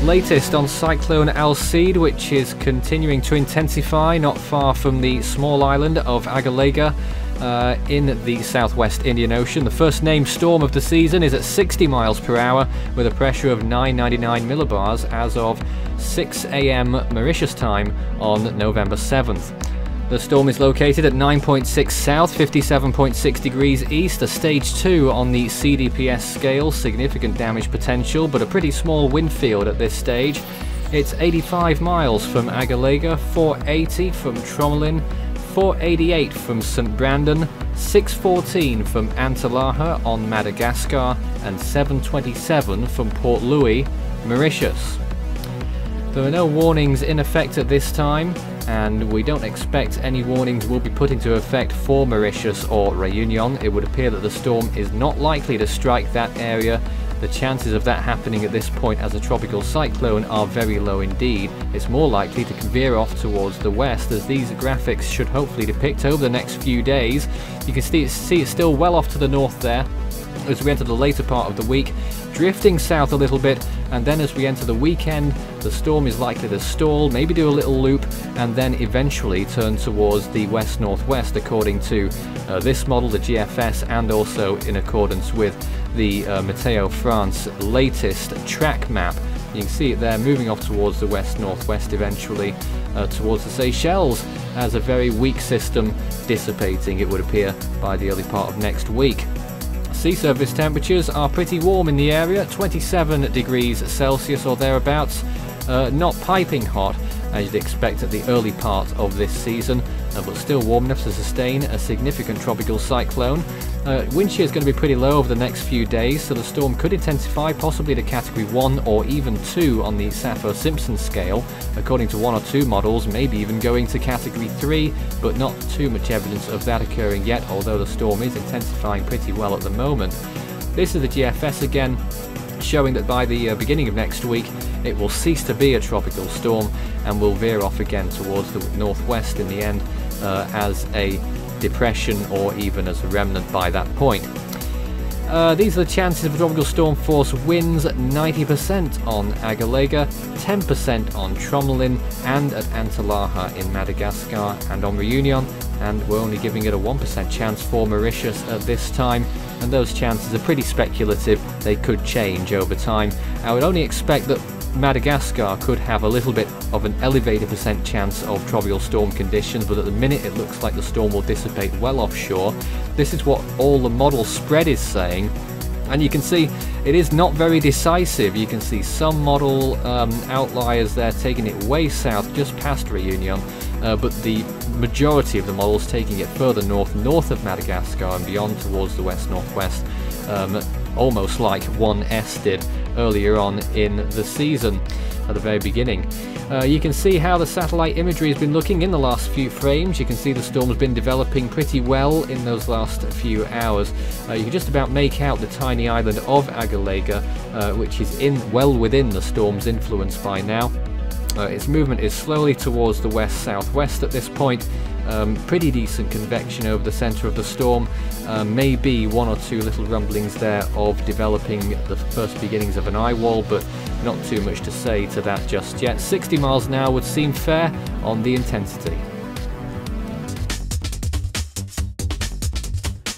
Latest on Cyclone Alcide, which is continuing to intensify not far from the small island of Agalega in the Southwest Indian Ocean. The first named storm of the season is at 60 miles per hour with a pressure of 999 millibars as of 6 AM Mauritius time on November 7th. The storm is located at 9.6 south, 57.6 degrees east, a stage 2 on the CDPS scale, significant damage potential, but a pretty small wind field at this stage. It's 85 miles from Agalega, 480 from Tromelin, 488 from St. Brandon, 614 from Antalaha on Madagascar, and 727 from Port Louis, Mauritius. There are no warnings in effect at this time, and we don't expect any warnings will be put into effect for Mauritius or Réunion. It would appear that the storm is not likely to strike that area. The chances of that happening at this point as a tropical cyclone are very low indeed. It's more likely to veer off towards the west, as these graphics should hopefully depict over the next few days. You can see it's still well off to the north there as we enter the later part of the week, drifting south a little bit, and then as we enter the weekend, the storm is likely to stall, maybe do a little loop, and then eventually turn towards the west-northwest according to this model, the GFS, and also in accordance with the Meteo France latest track map. You can see it there moving off towards the west-northwest eventually, towards the Seychelles, as a very weak system dissipating, it would appear, by the early part of next week. Sea surface temperatures are pretty warm in the area, 27 degrees Celsius or thereabouts. Not piping hot as you'd expect at the early part of this season, but still warm enough to sustain a significant tropical cyclone. Wind shear is going to be pretty low over the next few days, so the storm could intensify possibly to category 1 or even 2 on the Saffir-Simpson scale, according to 1 or 2 models, maybe even going to category 3, but not too much evidence of that occurring yet, although the storm is intensifying pretty well at the moment. This is the GFS again, showing that by the beginning of next week it will cease to be a tropical storm and will veer off again towards the northwest in the end as a depression or even as a remnant by that point. These are the chances of tropical storm force winds: 90% on Agalega, 10% on Tromelin and at Antalaha in Madagascar and on Réunion, and we're only giving it a 1% chance for Mauritius at this time, and those chances are pretty speculative. They could change over time. I would only expect that Madagascar could have a little bit of an elevated percent chance of tropical storm conditions, but at the minute it looks like the storm will dissipate well offshore. This is what all the model spread is saying, and you can see it is not very decisive. You can see some model outliers there taking it way south just past Réunion, but the majority of the models taking it further north of Madagascar and beyond towards the west-northwest, almost like 1S did earlier on in the season at the very beginning. You can see how the satellite imagery has been looking in the last few frames. You can see the storm has been developing pretty well in those last few hours. You can just about make out the tiny island of Agalega, which is well within the storm's influence by now. Its movement is slowly towards the west-southwest at this point. Pretty decent convection over the centre of the storm. Maybe 1 or 2 little rumblings there of developing the first beginnings of an eye wall, but not too much to say to that just yet. 60 miles an hour would seem fair on the intensity.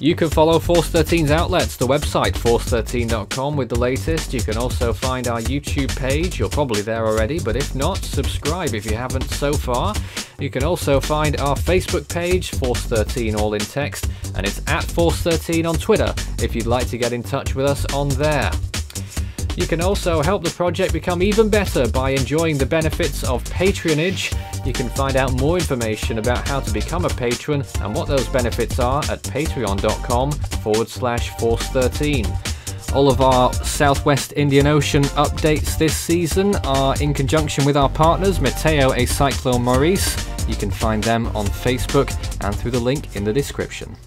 You can follow Force 13's outlets, the website force13.com with the latest. You can also find our YouTube page. You're probably there already, but if not, subscribe if you haven't so far. You can also find our Facebook page, Force 13 all in text, and it's at Force 13 on Twitter if you'd like to get in touch with us on there. You can also help the project become even better by enjoying the benefits of patronage. You can find out more information about how to become a patron and what those benefits are at patreon.com/Force13. All of our Southwest Indian Ocean updates this season are in conjunction with our partners, Meteo et Cyclone Maurice. You can find them on Facebook and through the link in the description.